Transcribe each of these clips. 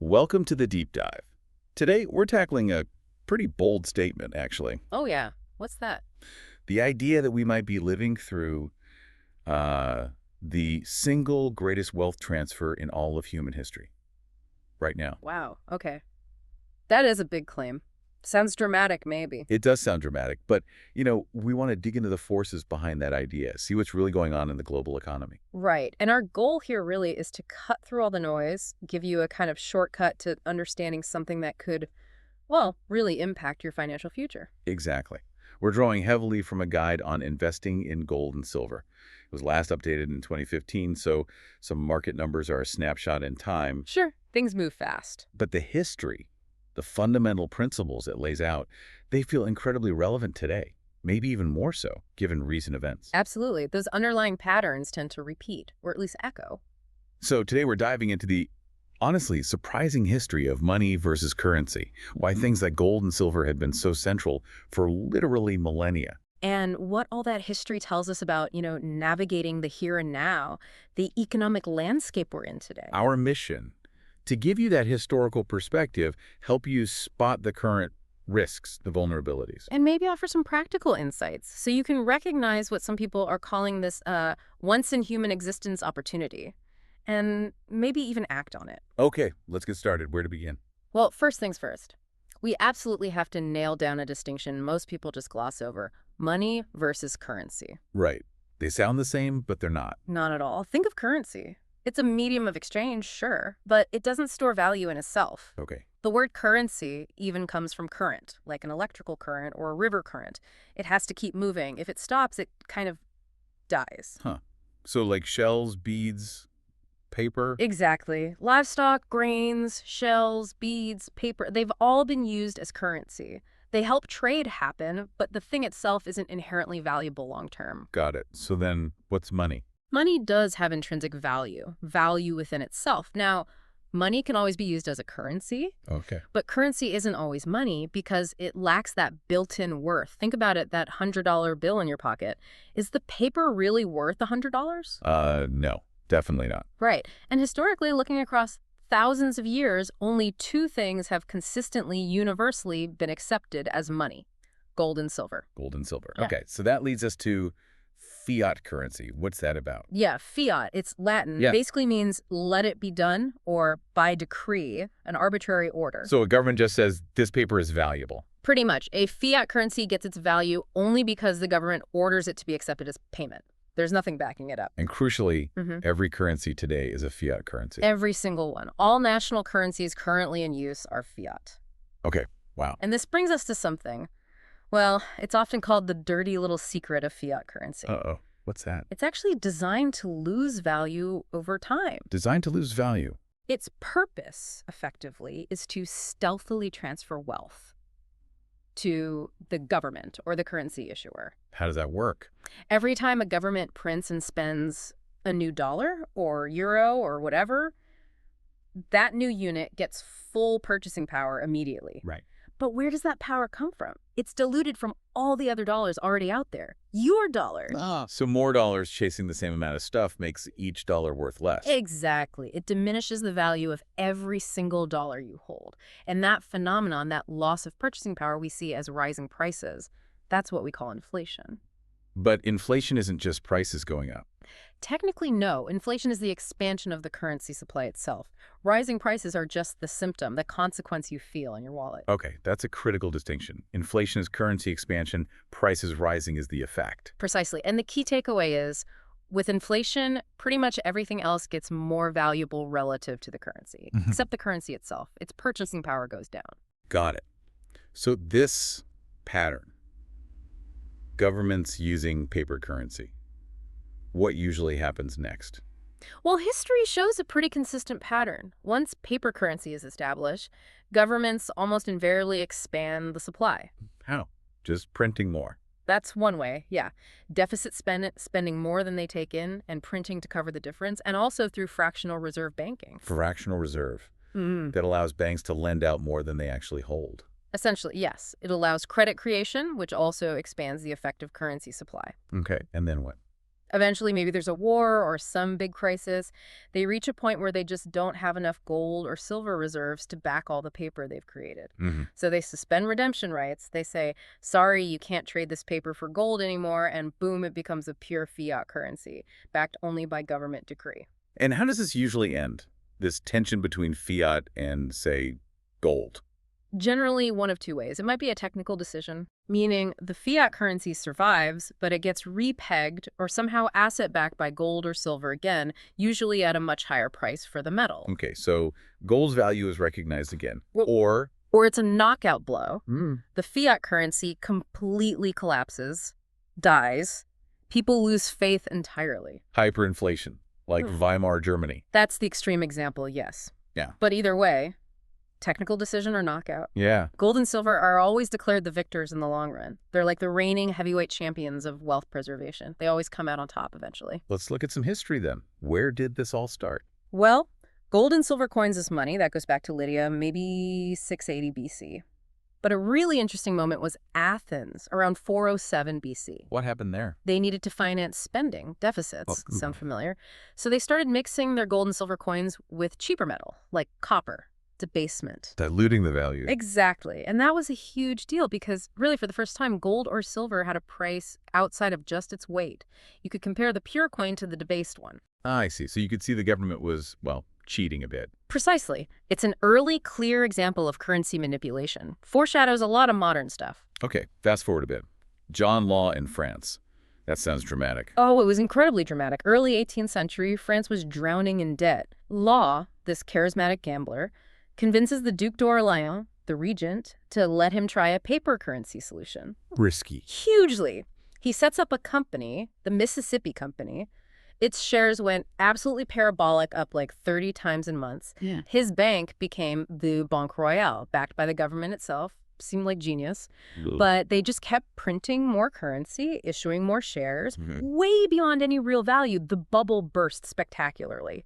Welcome to the deep dive. Today, we're tackling a pretty bold statement, actually. Oh, yeah. What's that? The idea that we might be living through the single greatest wealth transfer in all of human history right now. Wow. Okay. That is a big claim. Sounds dramatic, maybe. It does sound dramatic, but, we want to dig into the forces behind that idea, see what's really going on in the global economy. Right. And our goal here really is to cut through all the noise, give you a kind of shortcut to understanding something that could, well, really impact your financial future. Exactly. We're drawing heavily from a guide on investing in gold and silver. It was last updated in 2015, so some market numbers are a snapshot in time. Sure, things move fast. But the history, the fundamental principles it lays out, they feel incredibly relevant today, maybe even more so, given recent events. Absolutely. Those underlying patterns tend to repeat, or at least echo. So today we're diving into the, honestly, surprising history of money versus currency, why things like gold and silver had been so central for literally millennia. And what all that history tells us about, navigating the here and now, the economic landscape we're in today. Our mission, to give you that historical perspective, help you spot the current risks, the vulnerabilities. And maybe offer some practical insights so you can recognize what some people are calling this once-in-human-existence opportunity, and maybe even act on it. Okay, let's get started. Where to begin? Well, first things first. We absolutely have to nail down a distinction most people just gloss over: money versus currency. Right. They sound the same, but they're not. Not at all. Think of currency. It's a medium of exchange, sure, but it doesn't store value in itself. Okay. The word currency even comes from current, like an electrical current or a river current. It has to keep moving. If it stops, it kind of dies. Huh. So like shells, beads, paper? Exactly. Livestock, grains, shells, beads, paper, they've all been used as currency. They help trade happen, but the thing itself isn't inherently valuable long term. Got it. So then what's money? Money does have intrinsic value within itself. Now, money can always be used as a currency, Okay. but currency isn't always money because it lacks that built-in worth. Think about it, that $100 bill in your pocket. Is the paper really worth $100? No, definitely not. Right. And historically, looking across thousands of years, only two things have consistently, universally been accepted as money: gold and silver. Gold and silver. Yeah. Okay, so that leads us to fiat currency. What's that about? Yeah, fiat, it's Latin, Yeah. basically means let it be done, or by decree, an arbitrary order. So a government just says this paper is valuable. Pretty much, a fiat currency gets its value only because the government orders it to be accepted as payment. There's nothing backing it up. And crucially, Mhm. every currency today is a fiat currency. Every single one. All national currencies currently in use are fiat. Okay, wow. And this brings us to something. Well, it's often called the dirty little secret of fiat currency. Uh-oh, what's that? It's actually designed to lose value over time. Designed to lose value. Its purpose, effectively, is to stealthily transfer wealth to the government or the currency issuer. How does that work? Every time a government prints and spends a new dollar or euro or whatever, that new unit gets full purchasing power immediately. Right. But where does that power come from? It's diluted from all the other dollars already out there. Your dollar. So more dollars chasing the same amount of stuff makes each dollar worth less. Exactly. It diminishes the value of every single dollar you hold. And that phenomenon, that loss of purchasing power we see as rising prices, that's what we call inflation. But inflation isn't just prices going up. Technically, no. Inflation is the expansion of the currency supply itself. Rising prices are just the symptom, the consequence you feel in your wallet. Okay, that's a critical distinction. Inflation is currency expansion, prices rising is the effect. Precisely. And the key takeaway is, with inflation, pretty much everything else gets more valuable relative to the currency, except the currency itself. Its purchasing power goes down. Got it. So this pattern, governments using paper currency, what usually happens next? Well, history shows a pretty consistent pattern. Once paper currency is established, governments almost invariably expand the supply. How? Just printing more. That's one way, yeah. Deficit spending more than they take in and printing to cover the difference, and also through fractional reserve banking. Fractional reserve. Mm. That allows banks to lend out more than they actually hold. Essentially, yes. It allows credit creation, which also expands the effective currency supply. Okay, and then what? Eventually, maybe there's a war or some big crisis. They reach a point where they just don't have enough gold or silver reserves to back all the paper they've created. So they suspend redemption rights. They say, sorry, you can't trade this paper for gold anymore, and boom, it becomes a pure fiat currency, backed only by government decree. And how does this usually end? This tension between fiat and, say, gold? Generally, one of two ways. It might be a technical decision, meaning the fiat currency survives, but it gets repegged or somehow asset-backed by gold or silver again, usually at a much higher price for the metal. Okay, so gold's value is recognized again. Or it's a knockout blow. The fiat currency completely collapses, dies. People lose faith entirely. hyperinflation, like Weimar Germany. That's the extreme example, yes. Yeah. But either way, technical decision or knockout. Yeah. Gold and silver are always declared the victors in the long run. They're like the reigning heavyweight champions of wealth preservation. They always come out on top eventually. Let's look at some history then. Where did this all start? Well, gold and silver coins as money, that goes back to Lydia, maybe 680 BC. But a really interesting moment was Athens, around 407 BC. What happened there? They needed to finance spending, deficits, sound familiar? So they started mixing their gold and silver coins with cheaper metal, like copper. Debasement. Diluting the value. Exactly. And that was a huge deal because really for the first time, gold or silver had a price outside of just its weight. You could compare the pure coin to the debased one. I see. So you could see the government was, well, cheating a bit. Precisely. It's an early, clear example of currency manipulation. Foreshadows a lot of modern stuff. Okay, fast forward a bit. John Law in France. That sounds dramatic. Oh, it was incredibly dramatic. Early 18th century, France was drowning in debt. Law, this charismatic gambler, convinces the Duc d'Orléans, the regent, to let him try a paper currency solution. Risky. Hugely. He sets up a company, the Mississippi Company. Its shares went absolutely parabolic, up like 30 times in months. Yeah. His bank became the Banque Royale, backed by the government itself. Seemed like genius. But they just kept printing more currency, issuing more shares, way beyond any real value. The bubble burst spectacularly.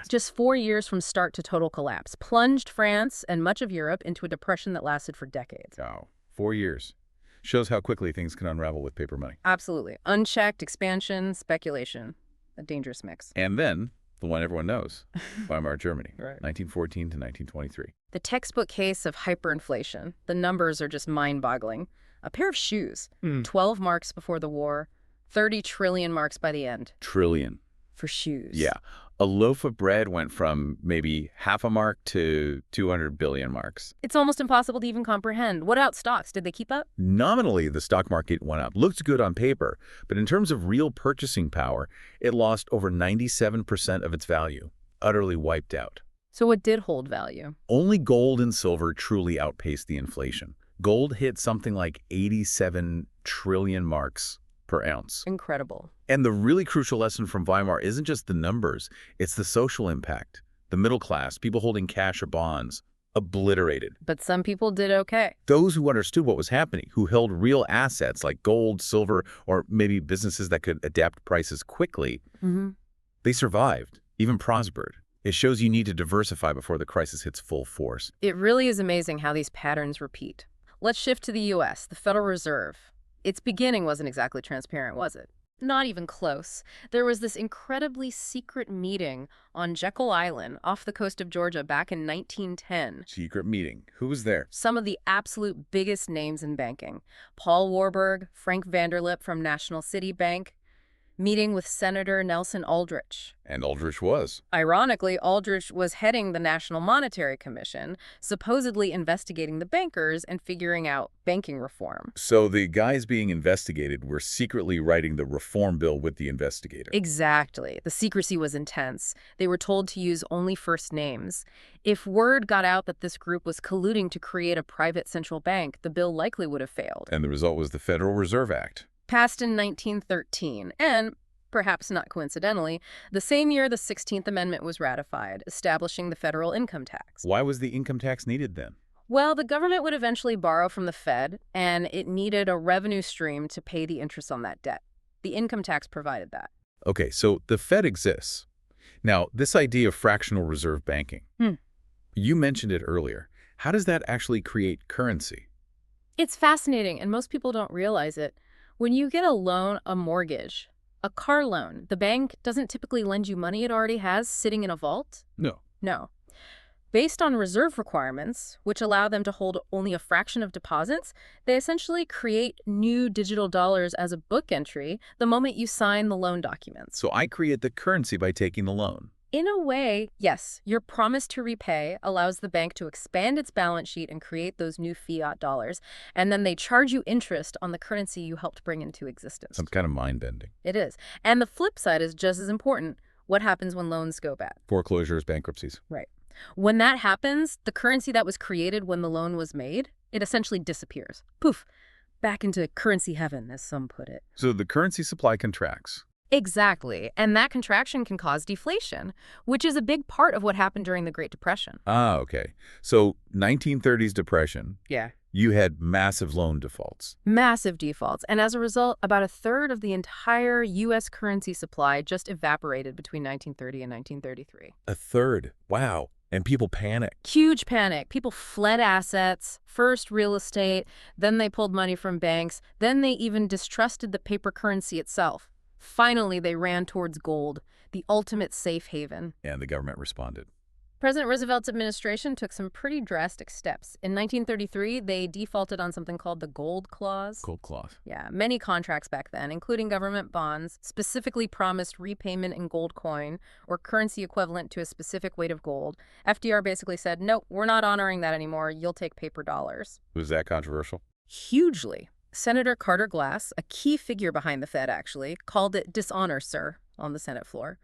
Just 4 years from start to total collapse, plunged France and much of Europe into a depression that lasted for decades. Wow. 4 years. Shows how quickly things can unravel with paper money. Absolutely. Unchecked expansion, speculation. A dangerous mix. And then, the one everyone knows, Weimar Germany, Right. 1914 to 1923. The textbook case of hyperinflation. The numbers are just mind-boggling. A pair of shoes, 12 marks before the war, 30 trillion marks by the end. Trillion. For shoes. Yeah. A loaf of bread went from maybe half a mark to 200 billion marks. It's almost impossible to even comprehend. What about stocks? Did they keep up? Nominally, the stock market went up. Looked good on paper, but in terms of real purchasing power, it lost over 97% of its value. Utterly wiped out. So what did hold value? Only gold and silver truly outpaced the inflation. Gold hit something like 87 trillion marks per ounce. Incredible. And the really crucial lesson from Weimar isn't just the numbers, it's the social impact. The middle class, people holding cash or bonds, obliterated. But some people did okay. Those who understood what was happening, who held real assets like gold, silver, or maybe businesses that could adapt prices quickly, they survived, even prospered. It shows you need to diversify before the crisis hits full force. It really is amazing how these patterns repeat. Let's shift to the U.S., the Federal Reserve. Its beginning wasn't exactly transparent, was it? Not even close. There was this incredibly secret meeting on Jekyll Island off the coast of Georgia back in 1910. Secret meeting. Who was there? Some of the absolute biggest names in banking. Paul Warburg, Frank Vanderlip from National City Bank, meeting with Senator Nelson Aldrich. And Aldrich was. Ironically, Aldrich was heading the National Monetary Commission, supposedly investigating the bankers and figuring out banking reform. So the guys being investigated were secretly writing the reform bill with the investigator. Exactly. The secrecy was intense. They were told to use only first names. If word got out that this group was colluding to create a private central bank, the bill likely would have failed. And the result was the Federal Reserve Act. Passed in 1913, and, perhaps not coincidentally, the same year the 16th Amendment was ratified, establishing the federal income tax. Why was the income tax needed then? Well, the government would eventually borrow from the Fed, and it needed a revenue stream to pay the interest on that debt. The income tax provided that. Okay, so the Fed exists. Now, this idea of fractional reserve banking, you mentioned it earlier. How does that actually create currency? It's fascinating, and most people don't realize it. When you get a loan, a mortgage, A car loan. The bank doesn't typically lend you money it already has sitting in a vault. No. No. Based on reserve requirements, which allow them to hold only a fraction of deposits, they essentially create new digital dollars as a book entry the moment you sign the loan documents. So I create the currency by taking the loan. In a way, yes, your promise to repay allows the bank to expand its balance sheet and create those new fiat dollars, and then they charge you interest on the currency you helped bring into existence. Some kind of mind-bending. It is. And the flip side is just as important. What happens when loans go bad? Foreclosures, bankruptcies. Right. When that happens, the currency that was created when the loan was made, it essentially disappears. Poof, back into currency heaven, as some put it. So the currency supply contracts. Exactly. And that contraction can cause deflation, which is a big part of what happened during the Great Depression. Ah, okay. So 1930s depression, Yeah. you had massive loan defaults. Massive defaults. And as a result, about a third of the entire U.S. currency supply just evaporated between 1930 and 1933. A third. Wow. And people panicked. Huge panic. People fled assets, first real estate, then they pulled money from banks, then they even distrusted the paper currency itself. Finally, they ran towards gold, the ultimate safe haven. And the government responded. President Roosevelt's administration took some pretty drastic steps. In 1933, they defaulted on something called the Gold Clause. Gold cloth. Yeah, many contracts back then, including government bonds, specifically promised repayment in gold coin or currency equivalent to a specific weight of gold. FDR basically said, nope, we're not honoring that anymore. You'll take paper dollars. Was that controversial? Hugely. Senator Carter Glass, a key figure behind the Fed actually, called it dishonor, sir, on the Senate floor.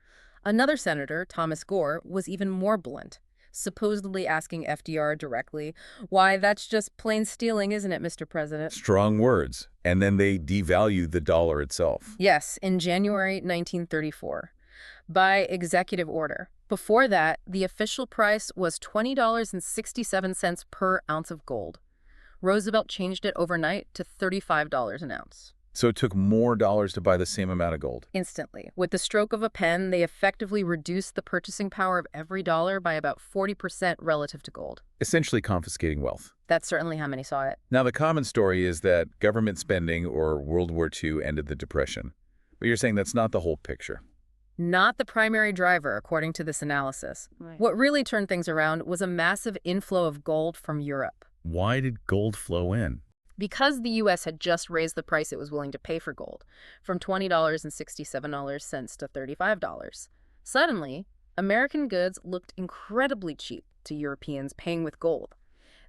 Another senator, Thomas Gore, was even more blunt, supposedly asking FDR directly, why, that's just plain stealing, isn't it, Mr. President? Strong words. And then they devalued the dollar itself. Yes, in January 1934, by executive order. Before that, the official price was $20.67 per ounce of gold. Roosevelt changed it overnight to $35 an ounce. So it took more dollars to buy the same amount of gold. Instantly. With the stroke of a pen, they effectively reduced the purchasing power of every dollar by about 40% relative to gold. Essentially confiscating wealth. That's certainly how many saw it. Now, the common story is that government spending or World War II ended the Depression. But you're saying that's not the whole picture. Not the primary driver, according to this analysis. Right. What really turned things around was a massive inflow of gold from Europe. Why did gold flow in? Because the U.S. had just raised the price it was willing to pay for gold, from $20.67 to $35. Suddenly, American goods looked incredibly cheap to Europeans paying with gold.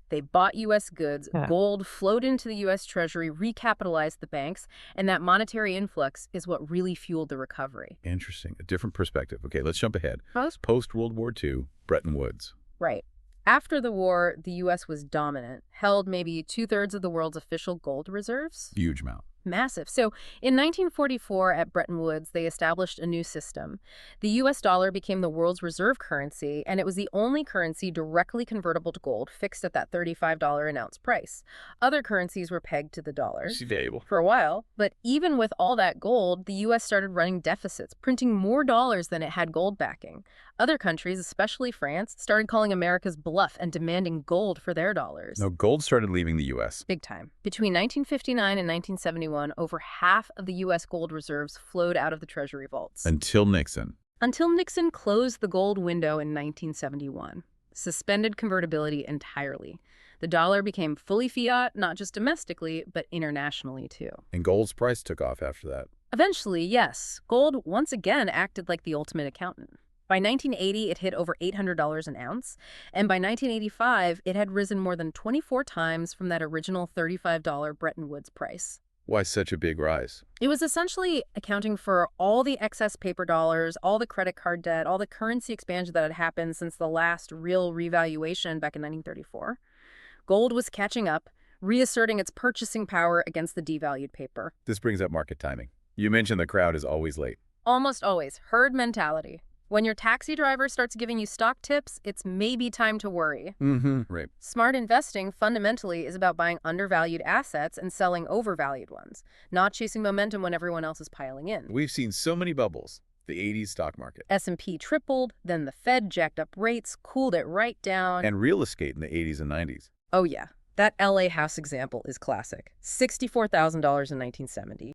They bought U.S. goods, gold flowed into the U.S. Treasury, recapitalized the banks, and that monetary influx is what really fueled the recovery. Interesting. A different perspective. Okay, let's jump ahead. Post-World War II, Bretton Woods. Right. After the war, the U.S. was dominant, held maybe two-thirds of the world's official gold reserves. Huge amount. Massive. So in 1944 at Bretton Woods, they established a new system. The U.S. dollar became the world's reserve currency, and it was the only currency directly convertible to gold, fixed at that $35 an ounce price. Other currencies were pegged to the dollar for a while, but even with all that gold, the U.S. started running deficits, printing more dollars than it had gold backing. Other countries, especially France, started calling America's bluff and demanding gold for their dollars. No, gold started leaving the U.S. Big time. Between 1959 and 1971, over half of the U.S. gold reserves flowed out of the Treasury vaults. Until Nixon. Until Nixon closed the gold window in 1971. Suspended convertibility entirely. The dollar became fully fiat, not just domestically, but internationally too. And gold's price took off after that. Eventually, yes, gold once again acted like the ultimate accountant. By 1980, it hit over $800 an ounce, and by 1985, it had risen more than 24 times from that original $35 Bretton Woods price. Why such a big rise? It was essentially accounting for all the excess paper dollars, all the credit card debt, all the currency expansion that had happened since the last real revaluation back in 1934. Gold was catching up, reasserting its purchasing power against the devalued paper. This brings up market timing. You mentioned the crowd is always late. Almost always. Herd mentality. When your taxi driver starts giving you stock tips, it's maybe time to worry. Right. Smart investing fundamentally is about buying undervalued assets and selling overvalued ones, not chasing momentum when everyone else is piling in. We've seen so many bubbles. The 80s stock market. S&P tripled, then the Fed jacked up rates, cooled it right down. And real estate in the 80s and 90s. Oh yeah, that LA house example is classic. $64,000 in 1970.